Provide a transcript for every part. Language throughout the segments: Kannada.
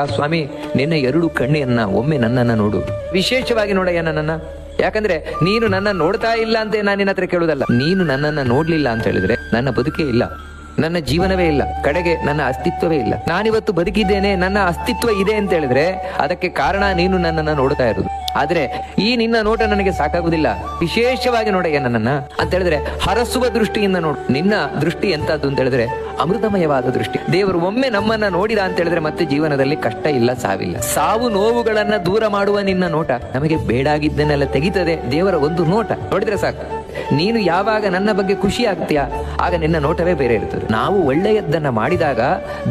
ಆ ಸ್ವಾಮಿ ನಿನ್ನ ಎರಡು ಕಣ್ಣನ್ನ ಒಮ್ಮೆ ನನ್ನನ್ನ ನೋಡು, ವಿಶೇಷವಾಗಿ ನೋಡಯ್ಯ ನನ್ನನ್ನ. ಯಾಕಂದ್ರೆ ನೀನು ನನ್ನ ನೋಡ್ತಾ ಇಲ್ಲ ಅಂತ ನಾನು ನಿನ್ನ ಹತ್ರ ಕೇಳುವುದಲ್ಲ, ನೀನು ನನ್ನನ್ನ ನೋಡ್ಲಿಲ್ಲ ಅಂತ ಹೇಳಿದ್ರೆ ನನ್ನ ಬದುಕೇ ಇಲ್ಲ, ನನ್ನ ಜೀವನವೇ ಇಲ್ಲ, ಕಡೆಗೆ ನನ್ನ ಅಸ್ತಿತ್ವವೇ ಇಲ್ಲ. ನಾನಿವತ್ತು ಬದುಕಿದ್ದೇನೆ, ನನ್ನ ಅಸ್ತಿತ್ವ ಇದೆ ಅಂತ ಹೇಳಿದ್ರೆ ಅದಕ್ಕೆ ಕಾರಣ ನೀನು ನನ್ನನ್ನ ನೋಡ್ತಾ ಇರುವುದು. ಆದ್ರೆ ಈ ನಿನ್ನ ನೋಟ ನನಗೆ ಸಾಕಾಗುದಿಲ್ಲ, ವಿಶೇಷವಾಗಿ ನೋಡಯ್ಯ ನನ್ನನ್ನ ಅಂತ ಹೇಳಿದ್ರೆ ಹರಸುವ ದೃಷ್ಟಿಯಿಂದ ನೋಡು. ನಿನ್ನ ದೃಷ್ಟಿ ಎಂತದ್ದು ಅಂತ ಹೇಳಿದ್ರೆ ಅಮೃತಮಯವಾದ ದೃಷ್ಟಿ. ದೇವರು ಒಮ್ಮೆ ನಮ್ಮನ್ನ ನೋಡಿದ ಅಂತ ಹೇಳಿದ್ರೆ ಮತ್ತೆ ಜೀವನದಲ್ಲಿ ಕಷ್ಟ ಇಲ್ಲ, ಸಾವಿಲ್ಲ. ಸಾವು ನೋವುಗಳನ್ನ ದೂರ ಮಾಡುವ ನಿನ್ನ ನೋಟ ನಮಗೆ ಬೇಡಾಗಿದ್ದನ್ನೆಲ್ಲ ತೆಗಿತದೆ. ದೇವರ ಒಂದು ನೋಟ ನೋಡಿದ್ರೆ ಸಾಕು. ನೀನು ಯಾವಾಗ ನನ್ನ ಬಗ್ಗೆ ಖುಷಿ ಆಗ್ತೀಯಾ ಆಗ ನಿನ್ನ ನೋಟವೇ ಬೇರೆ ಇರ್ತದೆ. ನಾವು ಒಳ್ಳೆಯದನ್ನ ಮಾಡಿದಾಗ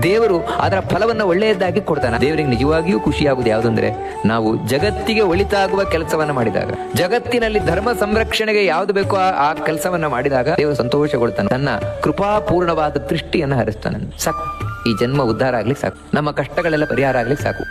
ದೇವರು ಅದರ ಫಲವನ್ನ ಒಳ್ಳೆಯದಾಗಿ ಕೊಡ್ತಾನೆ. ದೇವರಿಗೆ ನಿಜವಾಗಿಯೂ ಖುಷಿಯಾಗುವುದು ಯಾವುದಂದ್ರೆ ನಾವು ಜಗತ್ತಿಗೆ ಒಳಿತಾಗುವ ಕೆಲಸವನ್ನ ಮಾಡಿದಾಗ, ಜಗತ್ತಿನಲ್ಲಿ ಧರ್ಮ ಸಂರಕ್ಷಣೆಗೆ ಯಾವ್ದು ಬೇಕೋ ಆ ಕೆಲಸವನ್ನ ಮಾಡಿದಾಗ ದೇವರು ಸಂತೋಷಗೊಳ್ತಾನೆ, ನನ್ನ ಕೃಪಾಪೂರ್ಣವಾದ ದೃಷ್ಟಿಯನ್ನ ಹರಿಸ್ತಾನೆ. ಸಾಕು, ಈ ಜನ್ಮ ಉದ್ಧಾರ ಆಗ್ಲಿಕ್ಕೆ ಸಾಕು, ನಮ್ಮ ಕಷ್ಟಗಳೆಲ್ಲ ಪರಿಹಾರ ಆಗ್ಲಿಕ್ಕೆ ಸಾಕು.